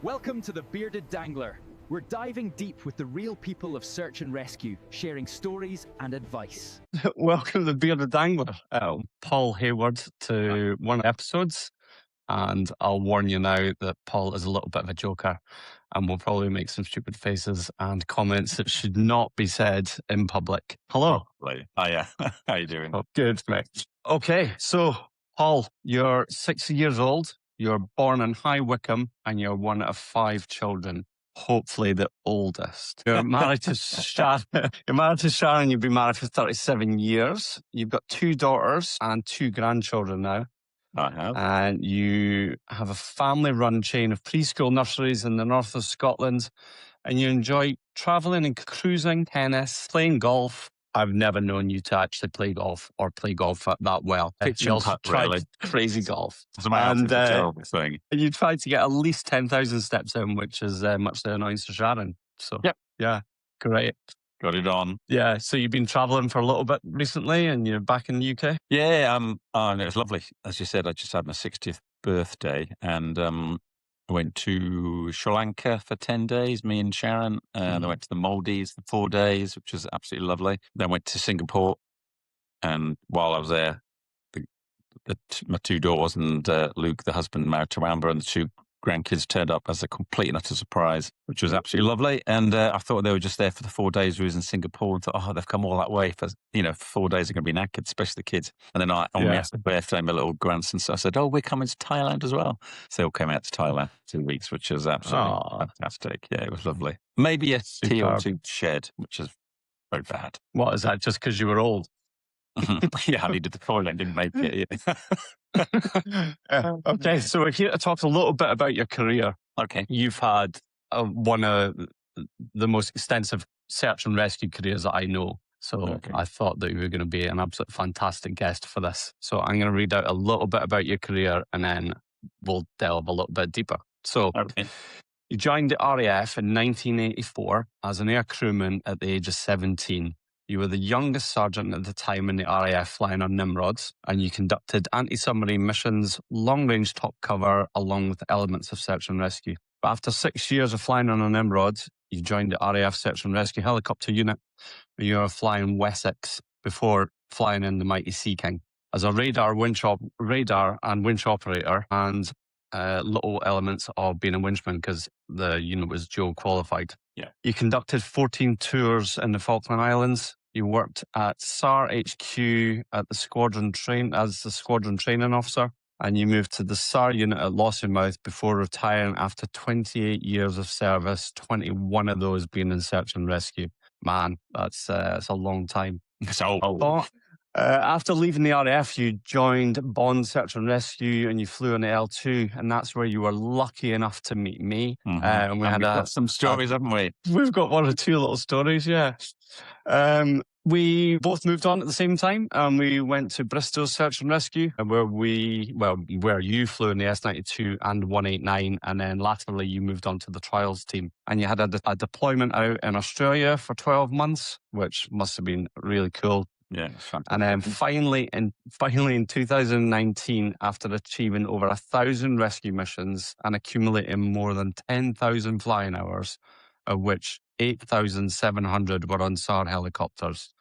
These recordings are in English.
Welcome to the Bearded Dangler. We're diving deep with the real people of search and rescue, sharing stories and advice. Welcome to the Bearded Dangler. Paul Heyward to one of the episodes. And I'll warn you now that Paul is a little bit of a joker and will probably make some stupid faces and comments that should not be said in public. Hello. Hiya. How you doing? Oh, good, mate. Okay, so Paul, you're 60 years old. You're born in High Wycombe and you're one of 5 children. Hopefully the oldest. You're married to Sharon. You've been married for 37 years. You've got 2 daughters and 2 grandchildren now. I have. And you have a family-run chain of preschool nurseries in the north of Scotland. And you enjoy travelling and cruising, tennis, playing golf. I've never known you to actually play golf or play golf that well. You also tried crazy golf. And thing. You tried to get at least 10,000 steps in, which is much the annoyance to Sharon. So, yeah, great. Got it on. Yeah, so you've been travelling for a little bit recently and you're back in the UK? Yeah, and it was lovely. As you said, I just had my 60th birthday and I went to Sri Lanka for 10 days, me and Sharon. And I went to the Maldives for 4 days, which was absolutely lovely. Then went to Singapore. And while I was there, my 2 daughters and Luke, the husband, married to Amber, and the 2 grandkids turned up as a complete and utter surprise, which was absolutely lovely. And I thought they were just there for the 4 days we was in Singapore and thought, oh, they've come all that way for 4 days, they're going to be knackered, especially the kids. And then on my birthday, my little grandson, so I said, oh, we're coming to Thailand as well. So they all came out to Thailand 2 weeks, which was absolutely fantastic. Yeah, it was lovely. Maybe a tea or 2 shed, which is very bad. What is that, just because you were old? Yeah, I needed the toilet, didn't make it. Okay, so we're here to talk a little bit about your career. Okay. You've had one of the most extensive search and rescue careers that I know. So I thought that you were going to be an absolute fantastic guest for this. So I'm going to read out a little bit about your career and then we'll delve a little bit deeper. So you joined the RAF in 1984 as an air crewman at the age of 17. You were the youngest sergeant at the time in the RAF flying on Nimrods, and you conducted anti-submarine missions, long-range top cover, along with elements of search and rescue. But after 6 years of flying on a Nimrod, you joined the RAF Search and Rescue Helicopter Unit, where you were flying Wessex before flying in the mighty Sea King as a radar and winch operator, and little elements of being a winchman because the unit was dual qualified. Yeah. You conducted 14 tours in the Falkland Islands. You worked at SAR HQ at the squadron as the squadron training officer, and you moved to the SAR unit at Lossiemouth before retiring after 28 years of service, 21 of those being in search and rescue. Man, that's a long time. After leaving the RAF, you joined Bond Search and Rescue and you flew on the L2, and that's where you were lucky enough to meet me. And we've got some stories, haven't we? We've got 1 or 2 little stories, yeah. We both moved on at the same time, and we went to Bristol Search and Rescue, where you flew in the S92 and 189, and then latterly you moved on to the trials team. And you had a deployment out in Australia for 12 months, which must have been really cool. Yeah, and then finally in 2019, after achieving over 1,000 rescue missions and accumulating more than 10,000 flying hours, of which 8,700 were on SAR helicopters,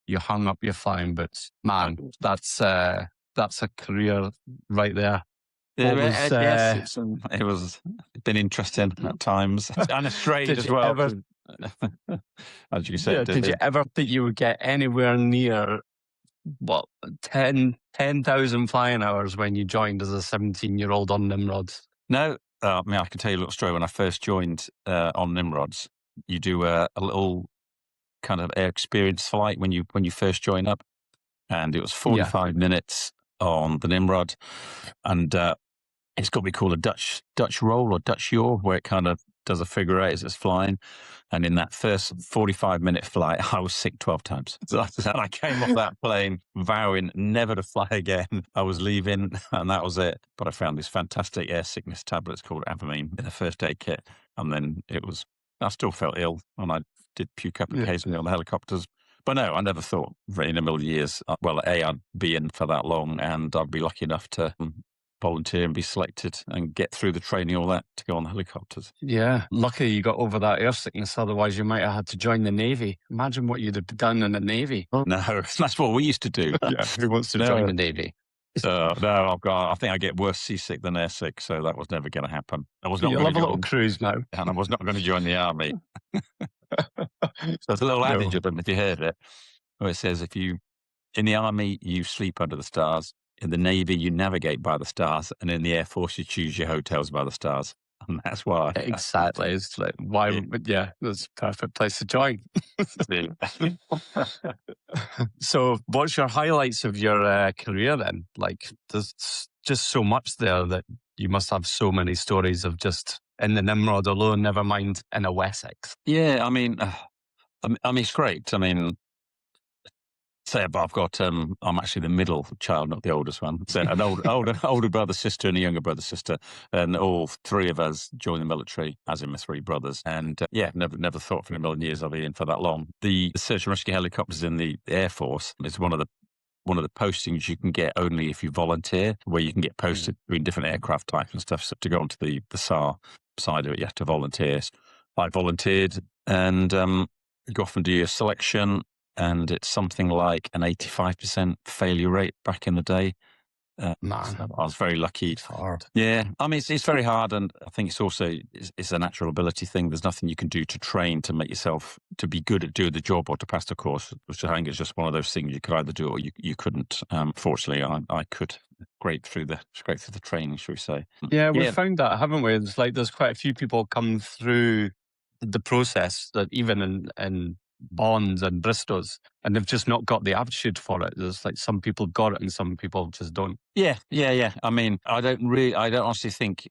you hung up your flying boots. Man, that's a career right there. Yes, it was been interesting at times and strange as well. As you said, did you ever think you would get anywhere near 10,000 flying hours when you joined as a 17-year-old on Nimrods? No, I can tell you a little story. When I first joined on Nimrods, you do a little kind of air experience flight when you first join up, and it was 45 minutes on the Nimrod, and it's got to be called a Dutch roll or Dutch yaw, where it kind of does a figure 8 as it's flying. And in that first 45-minute flight, I was sick 12 times. So I came off that plane vowing never to fly again. I was leaving, and that was it. But I found this fantastic air sickness tablets called Avamine in the first aid kit. And then I still felt ill, and I did puke up occasionally on the helicopters. But no, I never thought in a million years, I'd be in for that long, and I'd be lucky enough to volunteer and be selected and get through the training, all that, to go on the helicopters. Yeah. Lucky you got over that air sickness. Otherwise, you might have had to join the Navy. Imagine what you'd have done in the Navy. No, that's what we used to do. Yeah. Who wants to join the Navy? So, no, I think I get worse seasick than airsick, so that was never going to happen. I was not You'll going have to a little cruise now. and I was not going to join the army. So there's a little adage of them, if you heard it, where it says, in the army, you sleep under the stars. In the Navy, you navigate by the stars. And in the Air Force, you choose your hotels by the stars. And that's why. Exactly. It's like, why? Yeah, that's a perfect place to join. So what's your highlights of your career then? Like, there's just so much there that you must have so many stories of just in the Nimrod alone, never mind in a Wessex. Yeah, I mean, it's great. I mean, I've got, I'm actually the middle child, not the oldest one. So an older brother, sister, and a younger brother, sister, and all three of us joined the military, as in my three brothers. And never thought for a million years I'd be in for that long. The search and rescue helicopters in the Air Force is one of the postings you can get only if you volunteer, where you can get posted between different aircraft types and stuff. So to go onto the SAR side of it, you have to volunteer. I volunteered, and you often do your selection. And it's something like an 85% failure rate back in the day. Man, so I was very lucky. It's hard. Yeah, I mean, it's very hard, and I think it's also it's a natural ability thing. There's nothing you can do to train to make yourself to be good at doing the job or to pass the course, which I think is just one of those things you could either do or you couldn't. Fortunately, I could. Great through the training, shall we say? Yeah, we've found that, haven't we? It's like there's quite a few people come through the process that even in Bonds and Bristows, and they've just not got the aptitude for it. There's like some people got it and some people just don't. Yeah. I mean, I don't honestly think,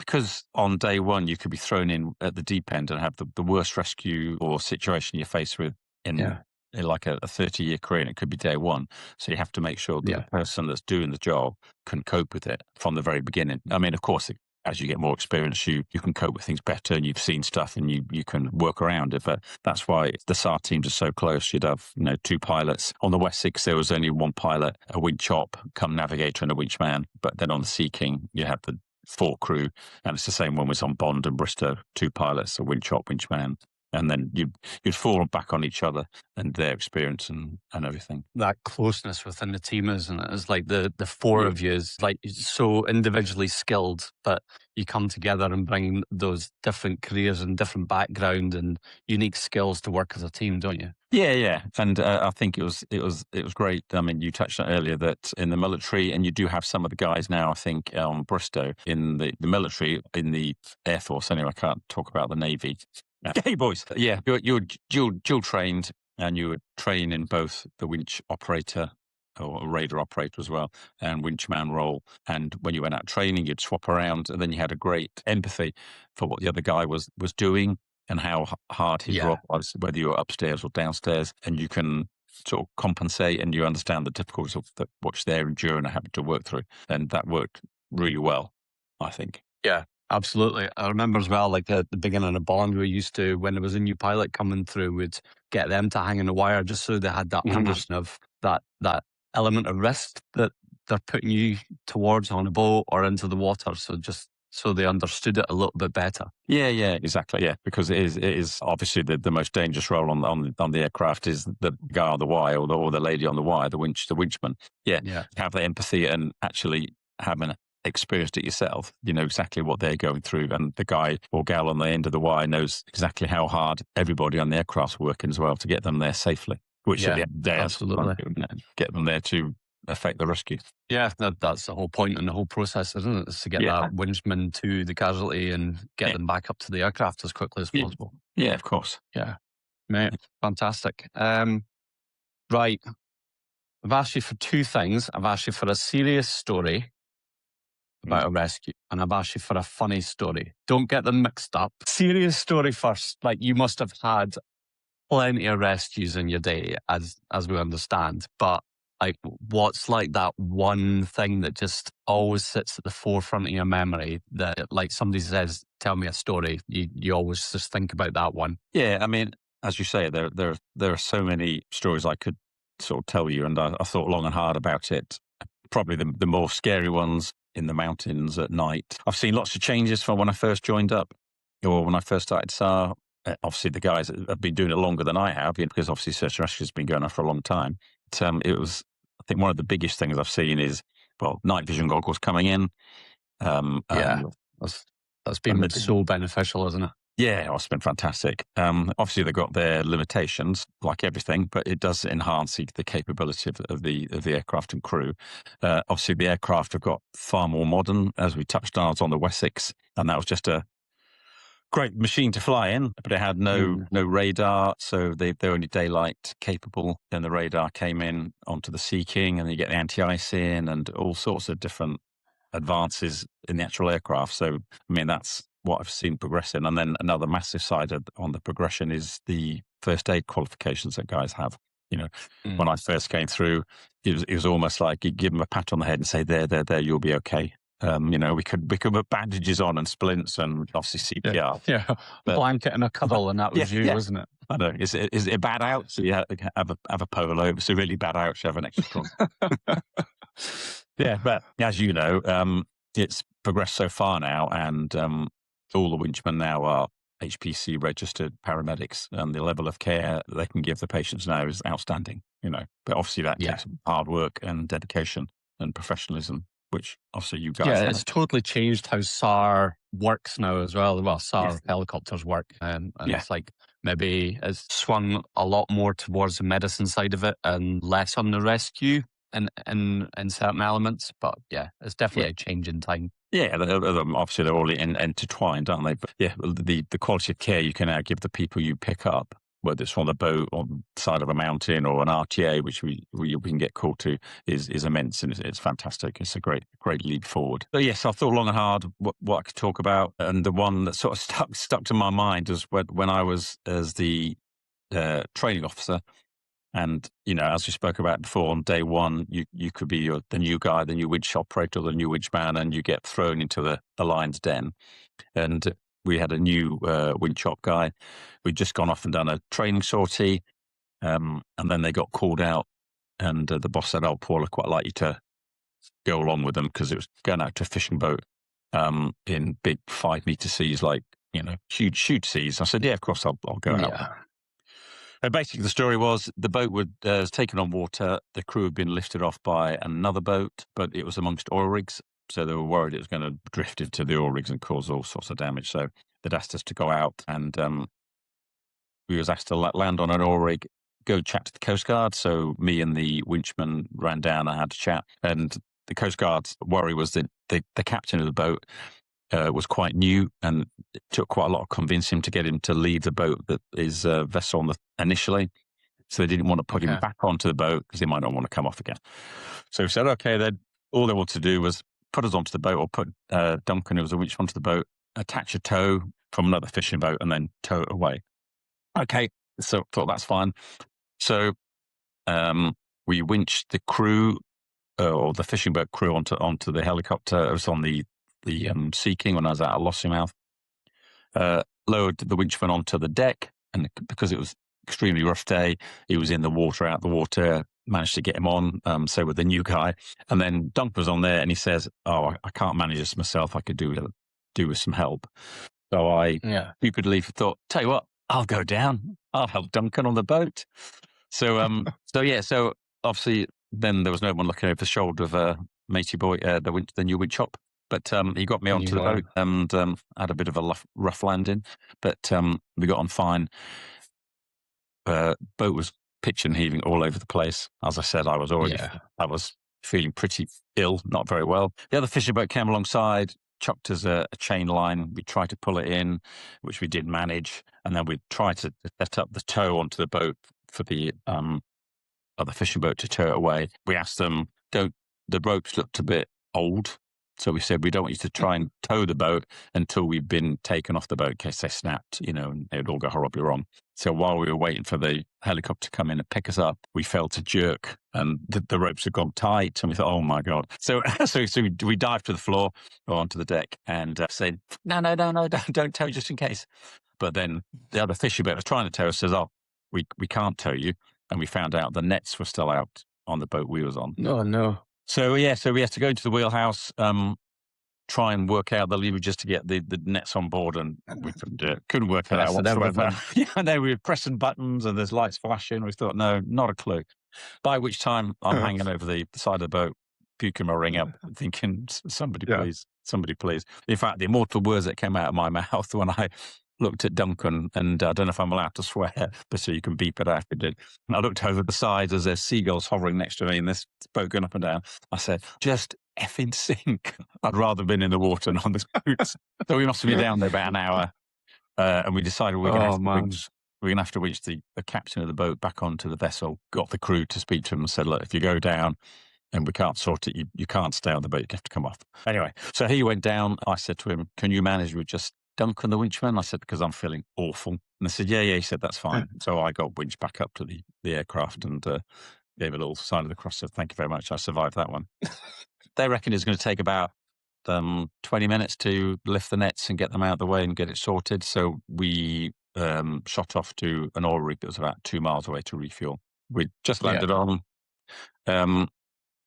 because on day one you could be thrown in at the deep end and have the worst rescue or situation you're faced with in like a 30-year career, and it could be day one. So you have to make sure that the person that's doing the job can cope with it from the very beginning. I mean, of course, as you get more experience, you can cope with things better, and you've seen stuff, and you can work around it. But that's why the SAR teams are so close. You'd have two pilots. On the Wessex, there was only one pilot, a winch op, come navigator, and a winch man. But then on the Sea King, you have the 4 crew, and it's the same one was on Bond and Bristow, 2 pilots, a winch op, winch man. And then you'd fall back on each other and their experience and everything. That closeness within the team, isn't it? It's like the 4 of you is like so individually skilled, but you come together and bring those different careers and different background and unique skills to work as a team, don't you? Yeah. And I think it was great. I mean, you touched on earlier that in the military, and you do have some of the guys now, I think, on Bristow, in the military, in the Air Force. Anyway, I can't talk about the Navy. Hey, boys. Yeah, you're dual trained, and you would train in both the winch operator or radar operator as well, and winchman role. And when you went out training, you'd swap around, and then you had a great empathy for what the other guy was doing and how hard his role was, whether you were upstairs or downstairs, and you can sort of compensate, and you understand the difficulties of what they're enduring and having to work through. And that worked really well, I think. Yeah. Absolutely. I remember as well, like at the beginning of Bond, we used to, when there was a new pilot coming through, we'd get them to hang in the wire just so they had that understanding of that element of risk that they're putting you towards on a boat or into the water. So just so they understood it a little bit better. Yeah, exactly. Yeah, because it is obviously the most dangerous role on the aircraft is the guy on the wire or the lady on the wire, the winchman. Yeah. Have the empathy and actually having experienced it yourself, you know exactly what they're going through, and the guy or gal on the end of the wire knows exactly how hard everybody on the aircraft's working as well to get them there safely, which at the end of the day, absolutely, get them there to affect the rescue. Yeah, that's the whole point in the whole process, isn't it? Is to get that winchman to the casualty and get them back up to the aircraft as quickly as possible. Yeah, of course. Yeah, mate, fantastic. Right, I've asked you for 2 things. I've asked you for a serious story about a rescue, and I've asked you for a funny story. Don't get them mixed up. Serious story first. Like, you must have had plenty of rescues in your day, as we understand, but like, what's like that one thing that just always sits at the forefront of your memory that, like, somebody says, tell me a story, you always just think about that one? Yeah, I mean, as you say, there are so many stories I could sort of tell you, and I thought long and hard about it. probably the more scary ones in the mountains at night. I've seen lots of changes from when I first joined up or when I first started SAR. Obviously, the guys have been doing it longer than I have, because obviously search and rescue has been going on for a long time. But, it was, I think, one of the biggest things I've seen is, well, night vision goggles coming in. That's been so beneficial, isn't it? Yeah, it's been fantastic. Obviously, they've got their limitations, like everything, but it does enhance the capability of the aircraft and crew. Obviously, the aircraft have got far more modern, as we touched on. I was on the Wessex, and that was just a great machine to fly in, but it had no radar, so they're only daylight capable. Then the radar came in onto the Sea King, and you get the anti-ice in, and all sorts of different advances in the actual aircraft. So, I mean, that's what I've seen progressing. And then another massive side on the progression is the first aid qualifications that guys have. When I first came through, it was almost like you give them a pat on the head and say, there, you'll be okay. We could put bandages on and splints and obviously CPR. Yeah. But, blanket and a cuddle, and that was wasn't it? I know. Is it a bad out? So you have a polo. If it's a really bad out, you have an extra one. Yeah, but as you know, it's progressed so far now, and all the winchmen now are HPC registered paramedics, and the level of care that they can give the patients now is outstanding. But obviously that takes hard work and dedication and professionalism, which obviously you guys have. It's totally changed how SAR works now as well. Well, SAR helicopters work, and it's like maybe it's swung a lot more towards the medicine side of it and less on the rescue in certain elements. But it's definitely a change in time. Yeah, obviously they're all intertwined, aren't they? But the quality of care you can now give the people you pick up, whether it's on the boat, on the side of a mountain, or an RTA, which we can get called to, is immense, and it's fantastic. It's a great leap forward. So yes, I thought long and hard what I could talk about, and the one that sort of stuck to my mind was when I was as the training officer. And, as we spoke about before, on day one, you could be the new guy, the new winch operator, the new winch man, and you get thrown into the lion's den. And we had a new winch op guy. We'd just gone off and done a training sortie, and then they got called out. And the boss said, "Oh, Paul, I'd quite like you to go along with them," because it was going out to a fishing boat in big 5-meter seas, like, huge seas. I said, "Yeah, of course, I'll go out." Basically, the story was the boat was taken on water. The crew had been lifted off by another boat, but it was amongst oil rigs. So they were worried it was going to drift into the oil rigs and cause all sorts of damage. So they'd asked us to go out, and we was asked to land on an oil rig, go chat to the Coast Guard. So me and the winchman ran down and had a chat. And the Coast Guard's worry was that the captain of the boat was quite new, and it took quite a lot of convincing him to get him to leave the boat that his vessel on initially. So they didn't want to put him back onto the boat because he might not want to come off again. So we said, okay, then all they wanted to do was put us onto the boat, or put Duncan, who was a winch, onto the boat, attach a tow from another fishing boat, and then tow it away. Okay, so thought that's fine. So we winched the crew, or the fishing boat crew, onto the helicopter. It was on the Sea King when I was out at Lossiemouth. Lowered the winchman onto the deck, and because it was extremely rough day, he was in the water, out the water, managed to get him on, so with the new guy. And then Duncan was on there, and he says, "Oh, I can't manage this myself. I could do with some help." So I stupidly thought, tell you what, I'll go down. I'll help Duncan on the boat. So so obviously then there was no one looking over the shoulder of matey boy, the new winch op. But he got me onto the boat and had a bit of a rough landing. But we got on fine. Boat was pitch and heaving all over the place. As I said, I was feeling pretty ill, not very well. The other fishing boat came alongside, chucked us a chain line. We tried to pull it in, which we did manage. And then we tried to set up the tow onto the boat for the other fishing boat to tow it away. We asked them, the ropes looked a bit old. So we said, we don't want you to try and tow the boat until we've been taken off the boat in case they snapped, and they would all go horribly wrong. So while we were waiting for the helicopter to come in and pick us up, we felt a jerk, and the ropes had gone tight, and we thought, oh my God. So we dived to the floor or onto the deck and said, no, don't tow just in case. But then the other fishing boat was trying to tow us, says, oh, we can't tow you. And we found out the nets were still out on the boat we was on. Oh, no. So we had to go into the wheelhouse, try and work out the lever just to get the nets on board, and we couldn't do it. Couldn't work it out whatsoever. Yeah, and then we were pressing buttons and there's lights flashing. We thought, no, not a clue. By which time I'm hanging over the side of the boat, puking my ring up, thinking, somebody please, somebody please. In fact, the immortal words that came out of my mouth when I looked at Duncan, and I don't know if I'm allowed to swear, but so you can beep it out if it did. And I looked over the side as there's seagulls hovering next to me and this boat going up and down. I said, just effing sink. I'd rather have been in the water than on this boat. So we must have been down there about an hour, and we decided we're going to have to reach the captain of the boat back onto the vessel, got the crew to speak to him and said, look, if you go down and we can't sort it, you can't stay on the boat, you have to come off. Anyway, so he went down. I said to him, can you manage with just Duncan the winchman? I said, because I'm feeling awful. And they said, yeah. He said, that's fine. So I got winched back up to the aircraft and gave a little sign of the cross. So thank you very much. I survived that one. They reckon it's going to take about 20 minutes to lift the nets and get them out of the way and get it sorted. So we shot off to an oil rig that was about 2 miles away to refuel. We just landed on.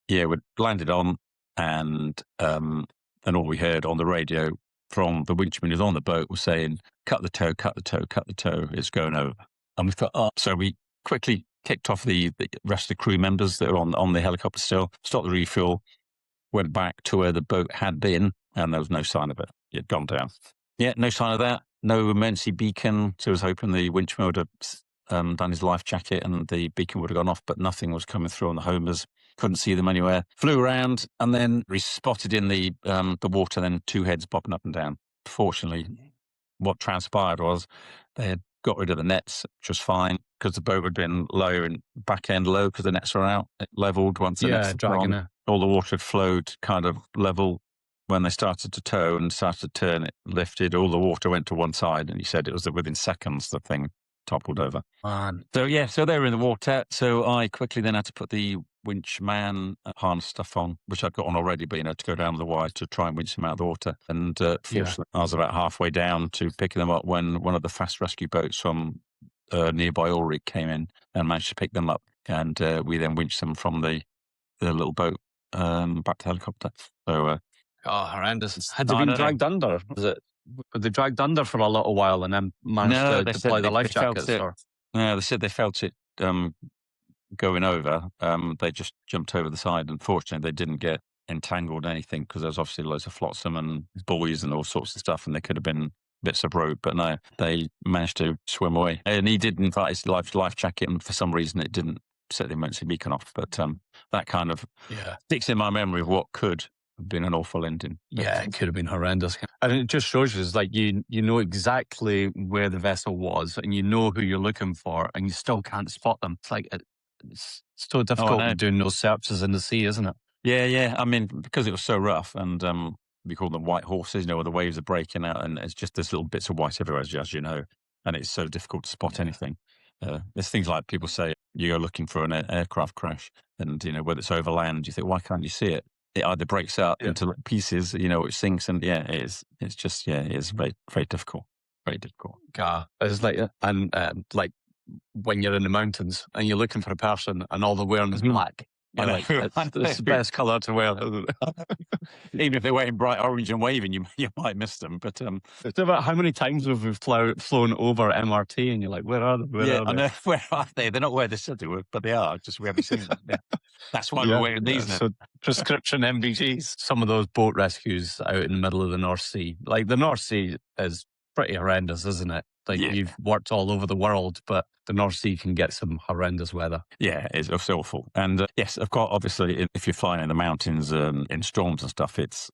We landed on, and then all we heard on the radio from the winchman who's on the boat was saying, cut the tow, cut the tow, cut the tow, it's going over. And we thought, so we quickly kicked off the rest of the crew members that are on the helicopter still, stopped the refuel, went back to where the boat had been, and there was no sign of it. It had gone down. Yeah, no sign of that. No emergency beacon. So I was hoping the winchman would have done his life jacket and the beacon would have gone off, but nothing was coming through on the homers. Couldn't see them anywhere. Flew around, and then we spotted in the water, then two heads bobbing up and down. Fortunately, what transpired was they had got rid of the nets, which was fine, because the boat had been low and back end low because the nets were out. It leveled once the nets were on. All the water had flowed kind of level. When they started to tow and started to turn, it lifted. All the water went to one side, and he said it was within seconds the thing toppled over. So they were in the water. So I quickly then had to put the winchman harness stuff on, which I'd got on already, but to go down the wire to try and winch them out of the water. And fortunately, I was about halfway down to picking them up when one of the fast rescue boats from a nearby oil rig came in and managed to pick them up. And we then winched them from the little boat back to the helicopter. So, horrendous. Had they been dragged under? Were they dragged under for a little while and then managed to deploy the life jackets? No, they said they felt it going over. They just jumped over the side. Unfortunately, they didn't get entangled in anything because there was obviously loads of flotsam and buoys and all sorts of stuff, and there could have been bits of rope. But no, they managed to swim away. And he did invite his life jacket, and for some reason it didn't set the emergency beacon off. But that kind of sticks in my memory of what could have been an awful ending. Yeah, it could have been horrendous. And it just shows you, it's like you know exactly where the vessel was and you know who you're looking for and you still can't spot them. It's like, it's so difficult doing those searches in the sea, isn't it? Yeah. I mean, because it was so rough, and we call them white horses, where the waves are breaking out and it's just there's little bits of white everywhere, as you know, and it's so difficult to spot anything. There's things like people say you go looking for an aircraft crash, and whether it's over land, you think, why can't you see it? It either breaks up into pieces, it sinks, and it is. It's just, it is very, very difficult. Very difficult. It's like, and like when you're in the mountains and you're looking for a person and all they're wearing is black. It's the best colour to wear. Even if they're wearing bright orange and waving, you might miss them. But it's about how many times have we flown over MRT and you're like, where are they? I know, where are they? They're not where they said they were, but they are. Just we haven't seen them. Yeah. That's why we're wearing these now. So prescription MVGs. Some of those boat rescues out in the middle of the North Sea. Like the North Sea is pretty horrendous, isn't it? Like you've worked all over the world, but the North Sea can get some horrendous weather. Yeah, it's awful. And yes, of course, obviously, if you're flying in the mountains in storms and stuff, it's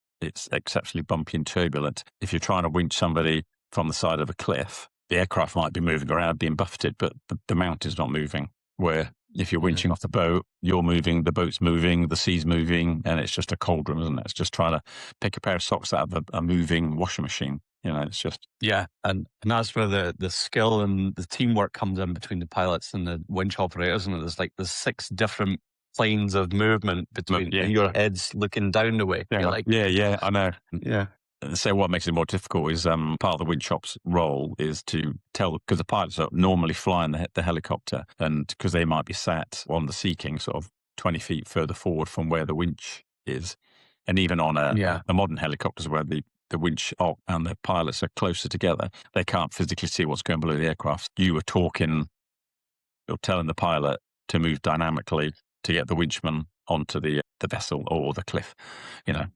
exceptionally bumpy and turbulent. If you're trying to winch somebody from the side of a cliff, the aircraft might be moving around, being buffeted, but the mountain's not moving. Where if you're winching off the boat, you're moving, the boat's moving, the sea's moving, and it's just a cauldron, isn't it? It's just trying to pick a pair of socks out of a moving washing machine. It's just... Yeah, and that's where the skill and the teamwork comes in between the pilots and the winch operators, and there's 6 different planes of movement between your heads looking down the way. Yeah, I know. Yeah. So what makes it more difficult is part of the winch op's role is to tell, because the pilots are normally flying the helicopter, and because they might be sat on the Sea King sort of 20 feet further forward from where the winch is. And even on a modern helicopters where the winch and the pilots are closer together, they can't physically see what's going below the aircraft. You were talking or telling the pilot to move dynamically to get the winchman onto the vessel or the cliff, Yeah.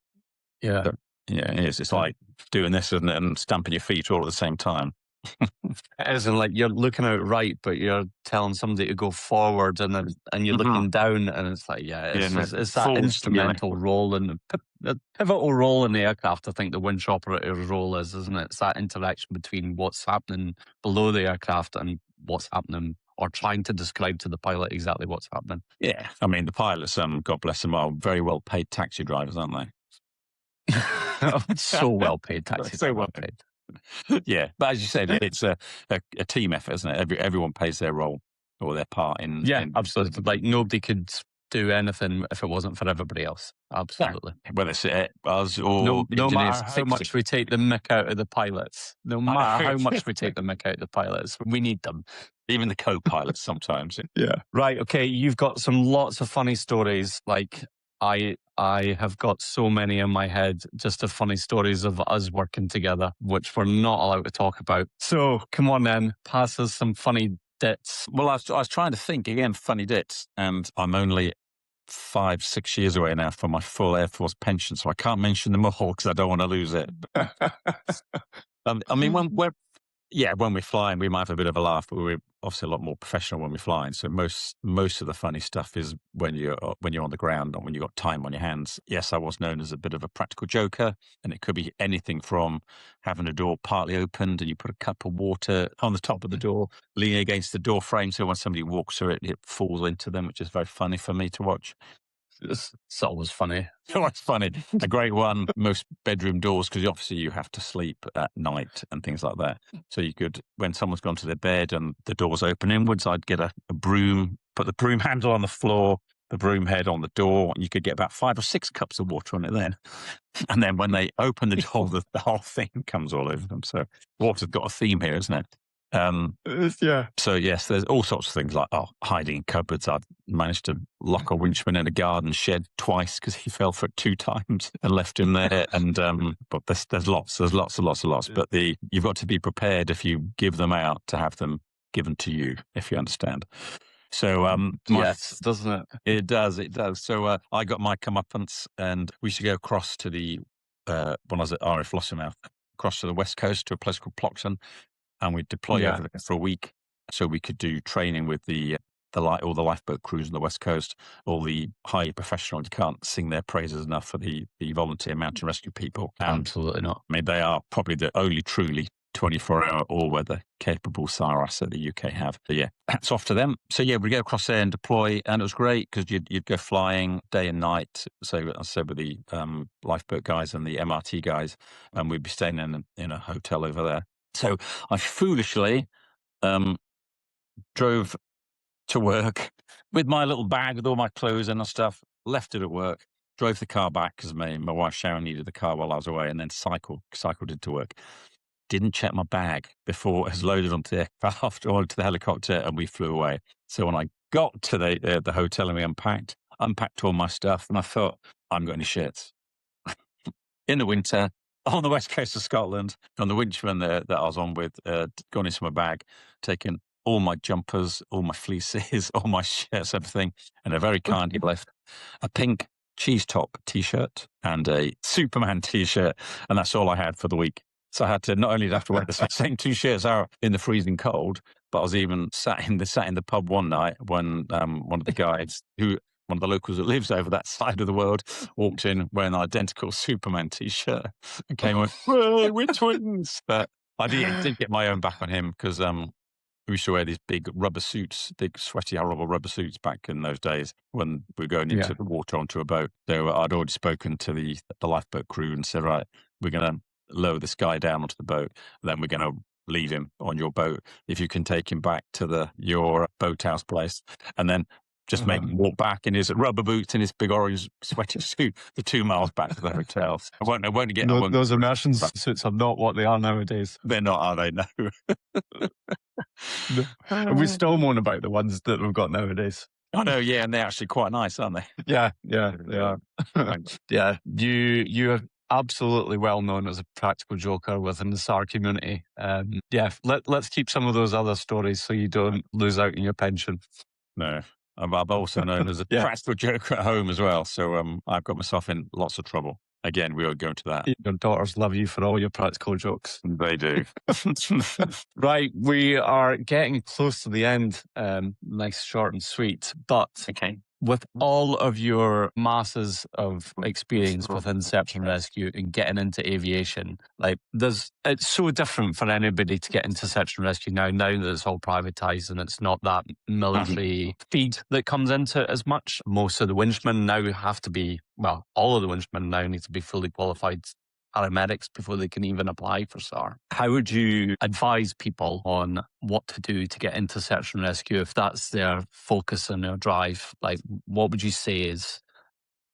It is. It's like doing this and stamping your feet all at the same time. It isn't like you're looking out right, but you're telling somebody to go forward, and you're looking down, and it's like, it's that instrumental role and the pivotal role in the aircraft. I think the winch operator's role isn't it? It's that interaction between what's happening below the aircraft and what's happening, or trying to describe to the pilot exactly what's happening. Yeah, I mean the pilots, God bless them, are very well paid taxi drivers, aren't they? So well paid taxi. So well paid. Yeah, but as you said, it's a team effort, isn't it? Everyone plays their role or their part in. Yeah, absolutely. Like nobody could do anything if it wasn't for everybody else. Absolutely. Yeah. Whether it's us or no matter how much we take the mick out of the pilots, no matter how much we take the mick out of the pilots, we need them. Even the co-pilots sometimes. Yeah. Right. Okay. You've got lots of funny stories. Like I have got so many in my head, just the funny stories of us working together, which we're not allowed to talk about. So come on then, pass us some funny dits. Well, I was trying to think again, funny dits, and I'm only 5-6 years away now from my full Air Force pension, so I can't mention them all because I don't want to lose it. I mean, when we're flying, we might have a bit of a laugh, but we're obviously a lot more professional when we're flying. So most of the funny stuff is when you're on the ground and when you've got time on your hands. Yes, I was known as a bit of a practical joker, and it could be anything from having a door partly opened and you put a cup of water on the top of the door, leaning against the door frame, so when somebody walks through it, it falls into them, which is very funny for me to watch. It's always funny. It's always funny. A great one, most bedroom doors, because obviously you have to sleep at night and things like that. So you could, when someone's gone to their bed and the doors open inwards, I'd get a broom, put the broom handle on the floor, the broom head on the door, and you could get about 5 or 6 cups of water on it then. And then when they open the door, the whole thing comes all over them. So water's got a theme here, isn't it? Yeah. So yes, there's all sorts of things like hiding in cupboards. I've managed to lock a winchman in a garden shed twice because he fell for it 2 times and left him there. And but there's lots. But you've got to be prepared if you give them out to have them given to you, if you understand. So yes, doesn't it? It does. So I got my comeuppance, and we used to go across to the when I was at RAF Lossiemouth, across to the west coast to a place called Ploxton. And we'd deploy over there for a week so we could do training with all the lifeboat crews on the West Coast, all the highly professional. You can't sing their praises enough for the volunteer mountain rescue people. And, absolutely not. I mean, they are probably the only truly 24-hour all-weather capable SARAS that the UK have. So yeah, hats off to them. So yeah, we'd go across there and deploy, and it was great because you'd go flying day and night. So I said with the lifeboat guys and the MRT guys, and we'd be staying in a hotel over there. So I foolishly drove to work with my little bag with all my clothes and stuff, left it at work, drove the car back because my wife Sharon needed the car while I was away, and then cycled into work. Didn't check my bag before it was loaded onto the aircraft or onto the helicopter, and we flew away. So when I got to the hotel and we unpacked all my stuff, and I thought, I haven't got any shirts. In the winter, on the west coast of Scotland, on the winchman that I was on with, gone into my bag, taken all my jumpers, all my fleeces, all my shirts, everything, and a very kindly left a pink cheese top T-shirt and a Superman T-shirt, and that's all I had for the week. So I had to not only have to wear the same 2 shirts out in the freezing cold, but I was even sat in the pub one night when one of the guys one of the locals that lives over that side of the world walked in wearing an identical Superman T-shirt and came on, "Well, we're twins." But I did get my own back on him because we used to wear these big rubber suits, big sweaty, horrible rubber suits back in those days when we were going into the water onto a boat. So I'd already spoken to the lifeboat crew and said, right, we're going to lower this guy down onto the boat, then we're going to leave him on your boat. If you can take him back to your boathouse place, and then just make him walk back in his rubber boots and his big orange sweaty suit the 2 miles back to the hotel. I won't get those immersion suits are not what they are nowadays. They're not, are they? No. And we still moan about the ones that we've got nowadays. I know, yeah, and they're actually quite nice, aren't they? Yeah, they are. Yeah, you're absolutely well known as a practical joker within the SAR community. Yeah, let's keep some of those other stories so you don't lose out in your pension. No, I'm also known as a practical joker at home as well. So I've got myself in lots of trouble. Again, we won't go into that. Your daughters love you for all your practical jokes. They do. Right, we are getting close to the end. Nice, short and sweet. But with all of your masses of experience within search and rescue and getting into aviation, like it's so different for anybody to get into search and rescue now that it's all privatized and it's not that military feed that comes into it as much. Most of the winchmen now have to be, well, all of the winchmen now need to be fully qualified paramedics before they can even apply for SAR. How would you advise people on what to do to get into search and rescue if that's their focus and their drive? Like, what would you say is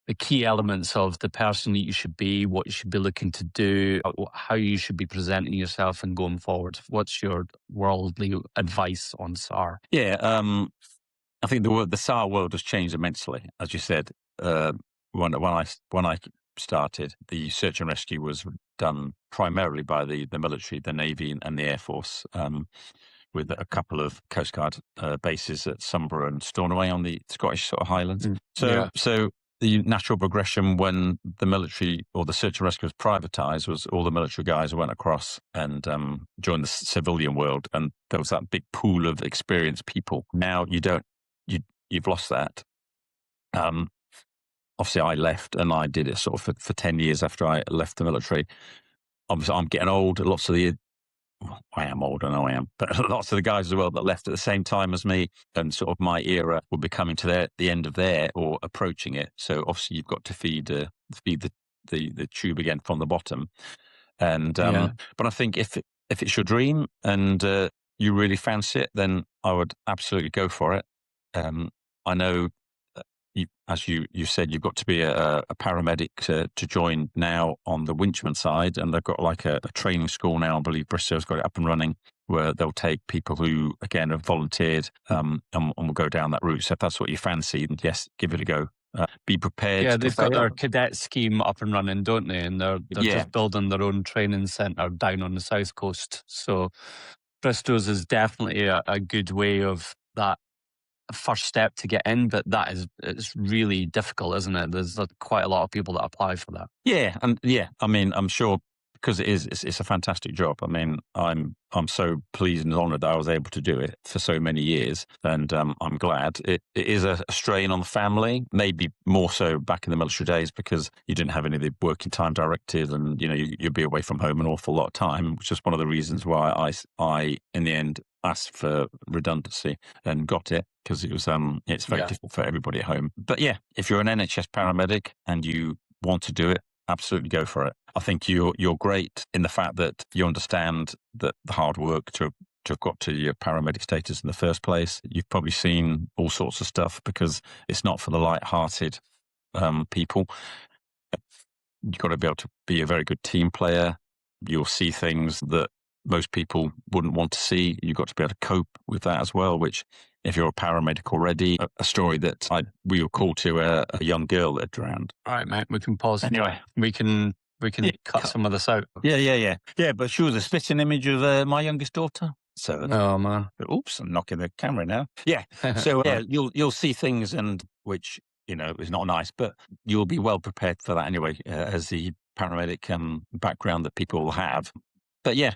the key elements of the person that you should be, what you should be looking to do, how you should be presenting yourself and going forward? What's your worldly advice on SAR? Yeah, I think the SAR world has changed immensely, as you said. When I started, the search and rescue was done primarily by the military, the Navy and the Air Force, with a couple of Coast Guard bases at Sombra and Stornoway on the Scottish sort of Highlands. So the natural progression when the military or the search and rescue was privatised was all the military guys went across and joined the civilian world, and there was that big pool of experienced people. Now you've lost that. Obviously, I left and I did it sort of for 10 years after I left the military. Obviously, I'm getting old. I am old, I know I am, but lots of the guys as well that left at the same time as me and sort of my era will be coming to the end of their or approaching it. So obviously, you've got to feed the tube again from the bottom. And but I think if it's your dream and you really fancy it, then I would absolutely go for it. I know. As you said, you've got to be a paramedic to join now on the winchman side, and they've got like a training school now. I believe Bristol's got it up and running, where they'll take people who again have volunteered and will go down that route. So if that's what you fancy, then yes, give it a go. Be prepared. Yeah, they've got their cadet scheme up and running, don't they? And they're just building their own training centre down on the south coast. So Bristol's is definitely a good way of that first step to get in, but it's really difficult, isn't it? There's quite a lot of people that apply for that. Yeah, and I mean, I'm sure because it's a fantastic job. I mean, I'm so pleased and honoured that I was able to do it for so many years, and I'm glad. It is a strain on the family, maybe more so back in the military days because you didn't have any of the working time directives, and you'd be away from home an awful lot of time, which is one of the reasons why I in the end asked for redundancy and got it, because it was it's very difficult for everybody at home. But yeah, if you're an NHS paramedic and you want to do it, absolutely go for it. I think you're great in the fact that you understand that the hard work to have got to your paramedic status in the first place. You've probably seen all sorts of stuff because it's not for the light-hearted people. You've got to be able to be a very good team player. You'll see things that most people wouldn't want to see. You've got to be able to cope with that as well, which if you're a paramedic already, a story that we were called to a young girl that drowned. All right, mate, we can pause. Anyway, we can cut some of this out. Yeah, but she was a spitting image of my youngest daughter. So, oh man, oops, I'm knocking the camera now. Yeah, so you'll see things and which is not nice, but you'll be well prepared for that anyway, as the paramedic background that people will have. But yeah,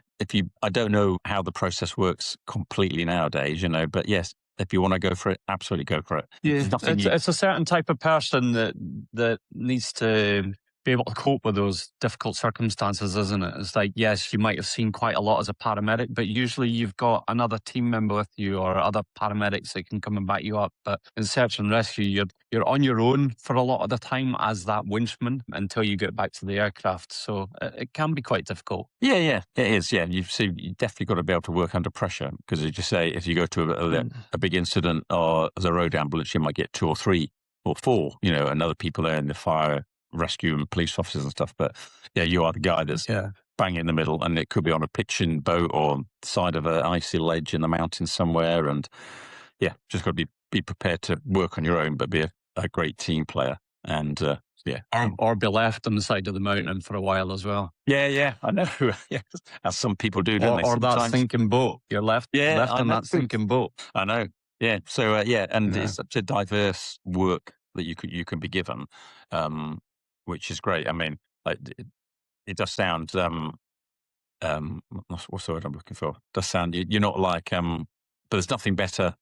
I don't know how the process works completely nowadays, but yes, if you want to go for it, absolutely go for it. Yeah, it's a certain type of person that needs to be able to cope with those difficult circumstances, isn't it? It's like, yes, you might have seen quite a lot as a paramedic, but usually you've got another team member with you or other paramedics that can come and back you up. But in search and rescue, you're on your own for a lot of the time as that winchman until you get back to the aircraft. So it can be quite difficult. Yeah, it is. Yeah, you definitely got to be able to work under pressure because, as you say, if you go to a big incident or as a road ambulance, you might get 2 or 3 or 4, and other people there in the fire rescue and police officers and stuff, but yeah, you are the guy that's bang in the middle, and it could be on a pitching boat or side of an icy ledge in the mountains somewhere, and just got to be be prepared to work on your own, but be a great team player. And or be left on the side of the mountain for a while as well. Yeah, I know. Yeah, as some people do, don't they? Or that sinking boat. You're left on that sinking boat. I know. Yeah. So it's such a diverse work that you can be given, which is great. I mean, like it does sound what's the word I'm looking for? It does sound you're not like but there's nothing better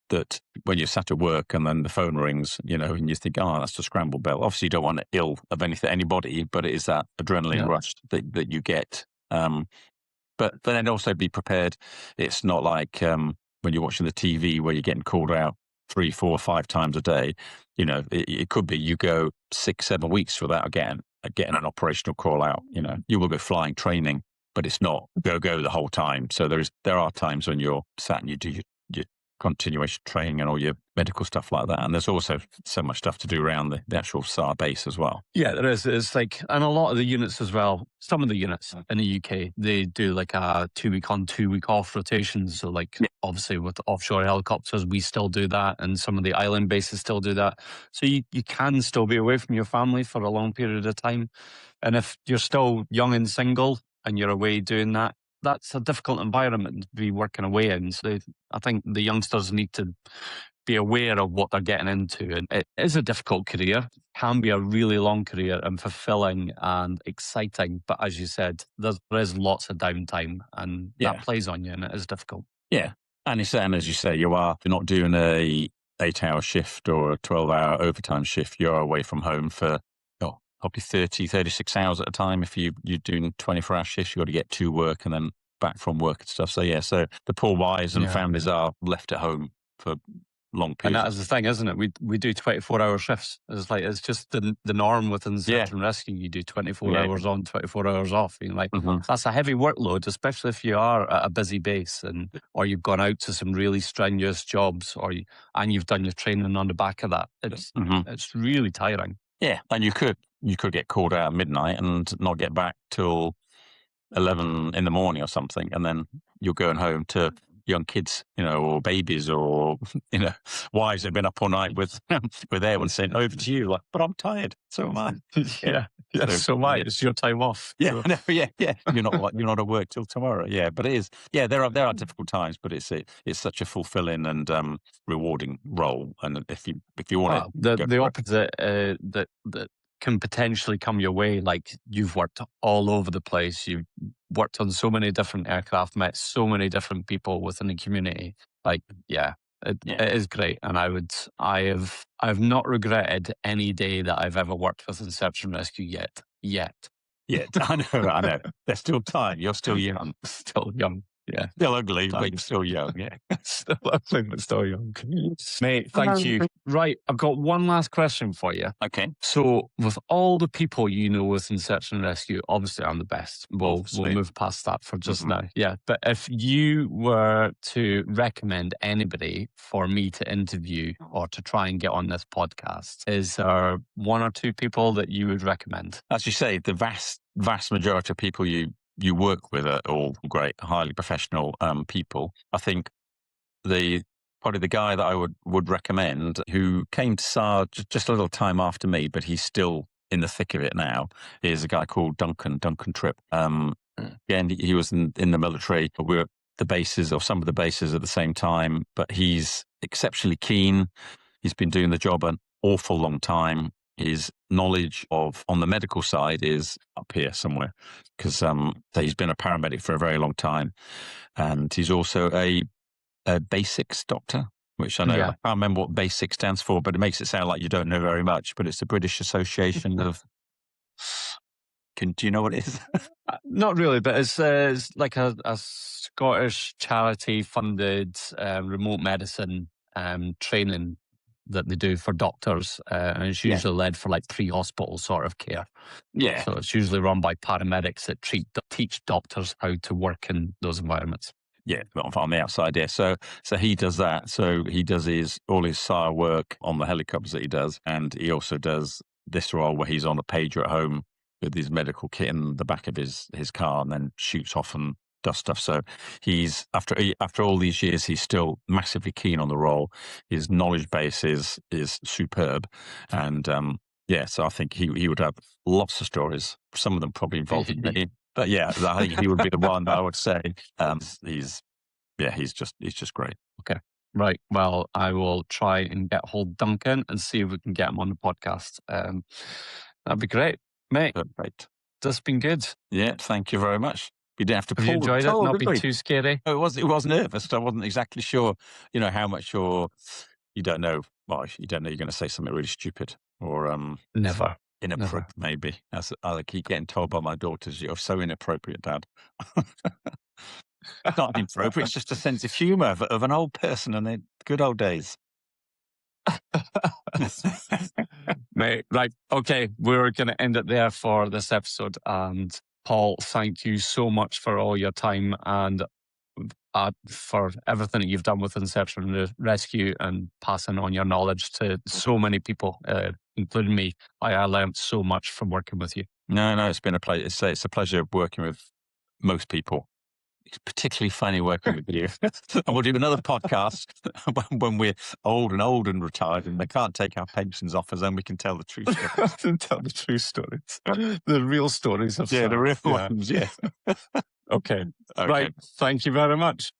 that when you're sat at work and then the phone rings, and you think, oh, that's a scramble bell. Obviously, you don't want to ill of anybody, but it is that adrenaline rush that you get. But then also be prepared. It's not like when you're watching the TV where you're getting called out 3, 4, 5 times a day. It could be you go 6, 7 weeks without getting an operational call out. You will go flying training, but it's not go the whole time. So there are times when you're sat and you do your continuation training and all your medical stuff like that. And there's also so much stuff to do around the actual SAR base as well. Yeah, there is. It's like, and a lot of the units as well, some of the units in the UK, they do like a 2-week on, 2-week off rotations. So obviously with offshore helicopters, we still do that. And some of the island bases still do that. So you can still be away from your family for a long period of time. And if you're still young and single and you're away doing that, that's a difficult environment to be working away in. So I think the youngsters need to be aware of what they're getting into. And it is a difficult career, can be a really long career and fulfilling and exciting. But as you said, there is lots of downtime and that plays on you and it is difficult. Yeah. And as you say, you're not doing a 8-hour shift or a 12-hour overtime shift. You're away from home for probably 30, 36 hours at a time. If you're doing 24-hour shifts, you've got to get to work and then back from work and stuff. So so the poor wives and families are left at home for long periods. And that is the thing, isn't it? We do 24-hour shifts. It's just the norm within search and rescue. You do 24 hours on, 24 hours off. That's a heavy workload, especially if you are at a busy base or you've gone out to some really strenuous jobs and you've done your training on the back of that. It's really tiring. Yeah, and you could get called out at midnight and not get back till 11 in the morning or something, and then you're going home to young kids, or babies, or wives have been up all night with their one saying, "Over to you," but I'm tired, so am I. So am I. It's your time off. Yeah, You're not at work till tomorrow. Yeah, but it is. Yeah, there are difficult times, but it's such a fulfilling and rewarding role. And if you want the opposite that can potentially come your way, like you've worked all over the place, you've worked on so many different aircraft, met so many different people within the community. It is great, and I have not regretted any day that I've ever worked within search and rescue yet. I know. There's still time. You're still young. Still young. Yeah. Still ugly, but you're still young. Yeah. Still ugly, but still young. Mate, thank you. Right. I've got one last question for you. Okay. So with all the people within search and rescue, obviously I'm the best. We'll move past that for just now. Yeah. But if you were to recommend anybody for me to interview or to try and get on this podcast, is there 1 or 2 people that you would recommend? As you say, the vast majority of people you work with are all great, highly professional people. I think probably the guy that I would recommend, who came to SAR just a little time after me, but he's still in the thick of it now, is a guy called Duncan Tripp. Again, he was in the military. We were at the bases, or some of the bases at the same time, but he's exceptionally keen. He's been doing the job an awful long time. His knowledge on the medical side is up here somewhere, because he's been a paramedic for a very long time, and he's also a basics doctor, which I know I can't remember what basic stands for, but it makes it sound like you don't know very much. But it's the British Association of. Do you know what it is? Not really, but it's like a Scottish charity-funded remote medicine training that they do for doctors, and it's usually led for like pre-hospital sort of care. Yeah. So it's usually run by paramedics that teach doctors how to work in those environments. Yeah, on the outside, yeah. So he does that. So he does all his SAR work on the helicopters that he does, and he also does this role where he's on a pager at home with his medical kit in the back of his car, and then shoots off and does stuff. So he's after all these years, he's still massively keen on the role. His knowledge base is superb, and so I think he would have lots of stories. Some of them probably involving me, but yeah, I think he would be the one that I would say. He's just great. Okay. Right. Well, I will try and get hold of Duncan and see if we can get him on the podcast. That'd be great, mate. Great. That's been good. Yeah, thank you very much. You didn't have to. Have you enjoyed it? Not be too scary. It was nervous. I wasn't exactly sure. How much you don't know. Well, you don't know. You're going to say something really stupid or never inappropriate. Maybe. As I keep getting told by my daughters, "You're so inappropriate, Dad." It's not inappropriate. It's just a sense of humour of an old person and the good old days. Mate, right. Okay, we're going to end it there for this episode. And Paul, thank you so much for all your time and for everything that you've done with Inception and Rescue and passing on your knowledge to so many people, including me. I learned so much from working with you. No, it's been a pleasure. It's a pleasure working with most people. It's particularly funny working with you. And we'll do another podcast when we're old and retired and they can't take our pensions off us, then we can tell the true stories. Tell the true stories. The real stories of the real ones, yeah. Okay. Right. Thank you very much.